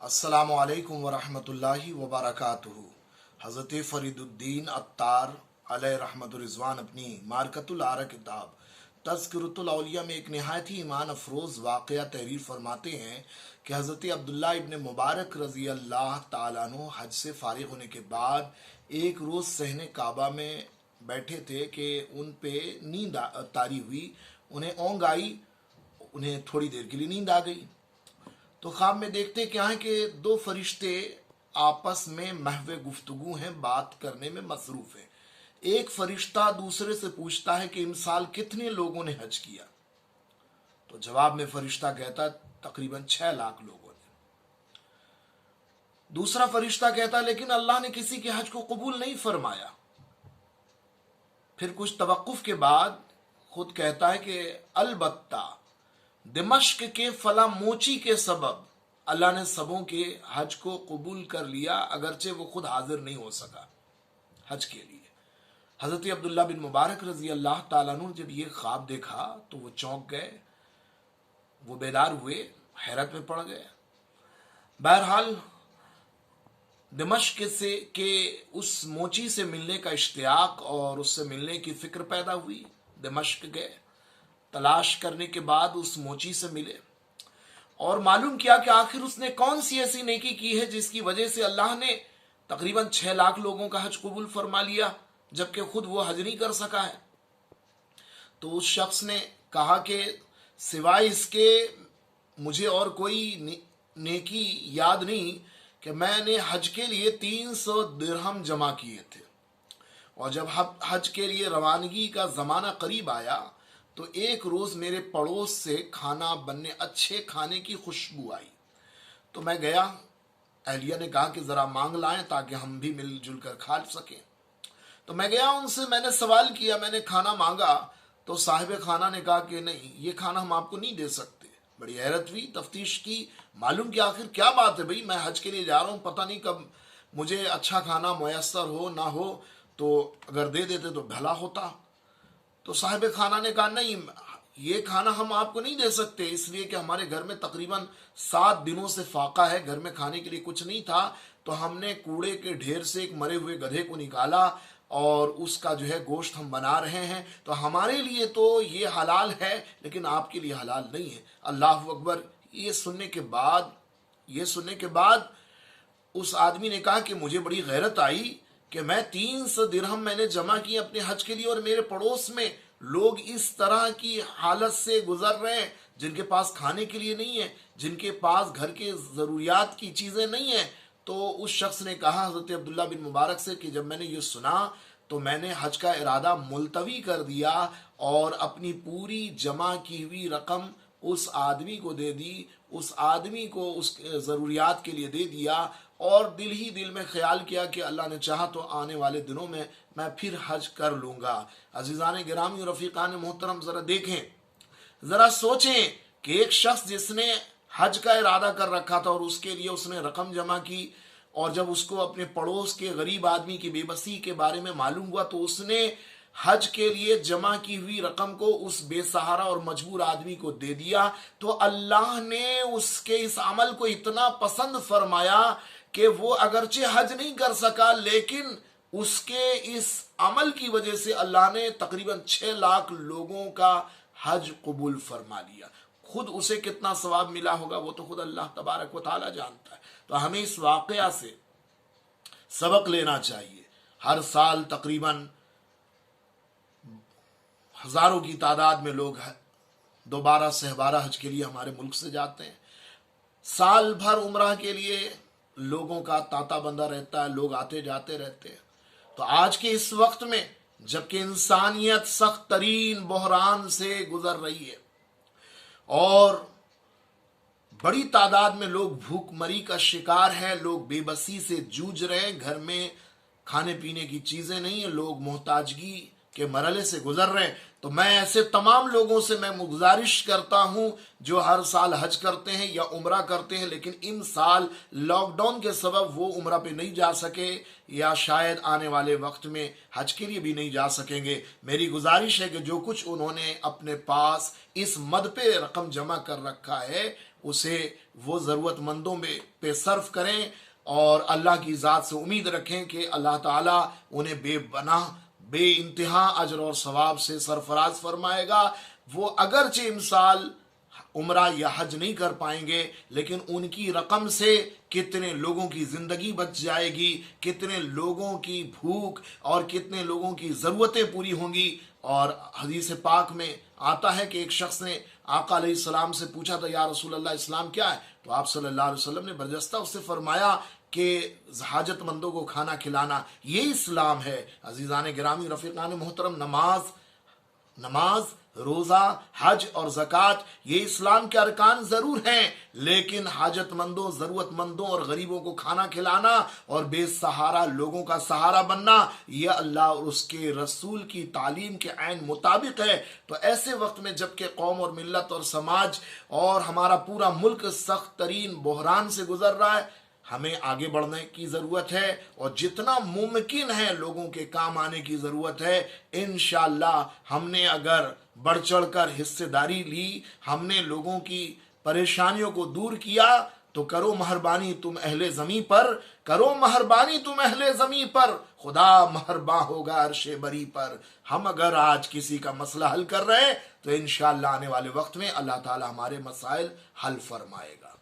अस्सलामु अलैकुम वरहमतुल्लाहि वबरकातुहू। हज़रत फरीदुद्दीन अत्तार अलैहि रहमतुर रिज़वान अपनी मारकतुल आरा किताब तज़किरतुल औलिया में एक नहायत ही ईमान अफरोज़ वाक़या तहरीर फरमाते हैं कि हज़रत अब्दुल्ला इब्न मुबारक रज़ी अल्लाह ताला अन्हु हज से फारिग होने के बाद एक रोज़ सहने काबा में बैठे थे कि उन पे नींद तारी हुई, उन्हें ओंग आई, उन्हें थोड़ी देर के लिए नींद आ गई। तो ख्वाब में देखते क्या है कि दो फरिश्ते आपस में महवे गुफ्तगू हैं, बात करने में मसरूफ हैं। एक फरिश्ता दूसरे से पूछता है कि इस साल कितने लोगों ने हज किया। तो जवाब में फरिश्ता कहता तकरीबन 6 लाख लोगों ने। दूसरा फरिश्ता कहता लेकिन अल्लाह ने किसी के हज को कबूल नहीं फरमाया। फिर कुछ तवक्कुफ के बाद खुद कहता है कि अलबत्ता दिमश्क के फला मोची के सबब अल्लाह ने सबों के हज को कबूल कर लिया, अगरचे वो खुद हाजिर नहीं हो सका हज के लिए। हजरत अब्दुल्ला बिन मुबारक रजी अल्लाह ताला अन्हु जब ये ख्वाब देखा तो वो चौंक गए, वो बेदार हुए, हैरत में पड़ गए। बहरहाल दिमश्क से के उस मोची से मिलने का इश्तियाक और उससे मिलने की फिक्र पैदा हुई। दिमश्क गए, तलाश करने के बाद उस मोची से मिले और मालूम किया कि आखिर उसने कौन सी ऐसी नेकी की है जिसकी वजह से अल्लाह ने तकरीबन 6 लाख लोगों का हज कबूल फरमा लिया, जबकि खुद वो हज नहीं कर सका है। तो उस शख्स ने कहा कि सिवाय इसके मुझे और कोई नेकी याद नहीं कि मैंने हज के लिए 300 दिरहम जमा किए थे, और जब हज के लिए रवानगी का ज़माना करीब आया तो एक रोज़ मेरे पड़ोस से खाना बनने, अच्छे खाने की खुशबू आई। तो मैं गया, अहलिया ने कहा कि ज़रा मांग लाएं ताकि हम भी मिलजुल कर खा सकें। तो मैं गया, उनसे मैंने सवाल किया, मैंने खाना मांगा तो साहिब खाना ने कहा कि नहीं, ये खाना हम आपको नहीं दे सकते। बड़ी हैरत हुई, तफ्तीश की, मालूम कि आखिर क्या बात है भाई, मैं हज के लिए जा रहा हूँ, पता नहीं कब मुझे अच्छा खाना मुयस्सर हो ना हो, तो अगर दे देते तो भला होता। तो साहिब खाना ने कहा नहीं, ये खाना हम आपको नहीं दे सकते, इसलिए कि हमारे घर में तकरीबन 7 दिनों से फाका है, घर में खाने के लिए कुछ नहीं था। तो हमने कूड़े के ढेर से एक मरे हुए गधे को निकाला और उसका जो है गोश्त हम बना रहे हैं, तो हमारे लिए तो ये हलाल है लेकिन आपके लिए हलाल नहीं है। अल्लाह अकबर। ये सुनने के बाद उस आदमी ने कहा कि मुझे बड़ी गैरत आई कि मैं 300 दिरहम मैंने जमा किए अपने हज के लिए, और मेरे पड़ोस में लोग इस तरह की हालत से गुजर रहे हैं जिनके पास खाने के लिए नहीं है, जिनके पास घर के ज़रूरियात की चीज़ें नहीं है। तो उस शख्स ने कहा हज़रत अब्दुल्ला बिन मुबारक से कि जब मैंने ये सुना तो मैंने हज का इरादा मुलतवी कर दिया और अपनी पूरी जमा की हुई रकम उस आदमी को दे दी, उस आदमी को उस ज़रूरियात के लिए दे दिया, और दिल ही दिल में ख्याल किया कि अल्लाह ने चाहा तो आने वाले दिनों में मैं फिर हज कर लूँगा। अजीज़ान गिरामी और रफ़ीक़ान मोहतरम, ज़रा देखें, ज़रा सोचें कि एक शख्स जिसने हज का इरादा कर रखा था और उसके लिए उसने रकम जमा की, और जब उसको अपने पड़ोस के गरीब आदमी की बेबसी के बारे में मालूम हुआ तो उसने हज के लिए जमा की हुई रकम को उस बेसहारा और मजबूर आदमी को दे दिया। तो अल्लाह ने उसके इस अमल को इतना पसंद फरमाया कि वो अगरचे हज नहीं कर सका, लेकिन उसके इस अमल की वजह से अल्लाह ने तकरीबन 6 लाख लोगों का हज कबूल फरमा लिया। खुद उसे कितना सवाब मिला होगा वो तो खुद अल्लाह तबारक व तआला जानता है। तो हमें इस वाकया से सबक लेना चाहिए। हर साल तकरीबन हजारों की तादाद में लोग दोबारा सहबारा हज के लिए हमारे मुल्क से जाते हैं। साल भर उम्रा के लिए लोगों का तांता बंधा रहता है, लोग आते जाते रहते हैं। तो आज के इस वक्त में जबकि इंसानियत सख्त तरीन बहरान से गुजर रही है और बड़ी तादाद में लोग भूखमरी का शिकार है, लोग बेबसी से जूझ रहे हैं, घर में खाने पीने की चीजें नहीं है, लोग मोहताजगी के मरहले से गुजर रहे हैं, तो मैं ऐसे तमाम लोगों से मैं गुजारिश करता हूं जो हर साल हज करते हैं या उम्रा करते हैं लेकिन इन साल लॉकडाउन के सबब वो उम्रा पे नहीं जा सके या शायद आने वाले वक्त में हज के लिए भी नहीं जा सकेंगे, मेरी गुजारिश है कि जो कुछ उन्होंने अपने पास इस मद पे रकम जमा कर रखा है اسے وہ ضرورت مندوں پہ صرف کریں اور اللہ کی ذات سے امید رکھیں کہ اللہ تعالیٰ انہیں بے پناہ بے انتہا اجر اور ثواب سے سرفراز فرمائے گا۔ وہ اگرچہ امسال عمرہ یا حج نہیں کر پائیں گے، لیکن ان کی رقم سے کتنے لوگوں کی زندگی بچ جائے گی، کتنے لوگوں کی بھوک اور کتنے لوگوں کی ضرورتیں پوری ہوں گی۔ اور حدیث پاک میں آتا ہے کہ ایک شخص نے آقا علیہ السلام سے پوچھا تھا، یا رسول اللہ اسلام کیا ہے؟ تو آپ صلی اللہ علیہ وسلم نے برجستہ اس سے فرمایا کہ حاجت مندوں کو کھانا کھلانا یہ اسلام ہے۔ عزیزان گرامی، رفیقان محترم، نماز، روزہ، حج اور زکوٰۃ یہ اسلام کے ارکان ضرور ہیں، لیکن حاجت مندوں، ضرورت مندوں اور غریبوں کو کھانا کھلانا اور بے سہارا لوگوں کا سہارا بننا یہ اللہ اور اس کے رسول کی تعلیم کے عین مطابق ہے۔ تو ایسے وقت میں جب کہ قوم اور ملت اور سماج اور ہمارا پورا ملک سخت ترین بحران سے گزر رہا ہے، ہمیں آگے بڑھنے کی ضرورت ہے اور جتنا ممکن ہے لوگوں کے کام آنے کی ضرورت ہے۔ انشاءاللہ ہم نے اگر بڑھ چڑھ کر حصے داری لی، ہم نے لوگوں کی پریشانیوں کو دور کیا، تو کرو مہربانی تم اہل زمیں پر، کرو مہربانی تم اہل زمیں پر، خدا مہرباں ہوگا عرش بری پر۔ ہم اگر آج کسی کا مسئلہ حل کر رہے ہیں تو انشاءاللہ آنے والے وقت میں اللہ تعالی ہمارے مسائل حل فرمائے گا۔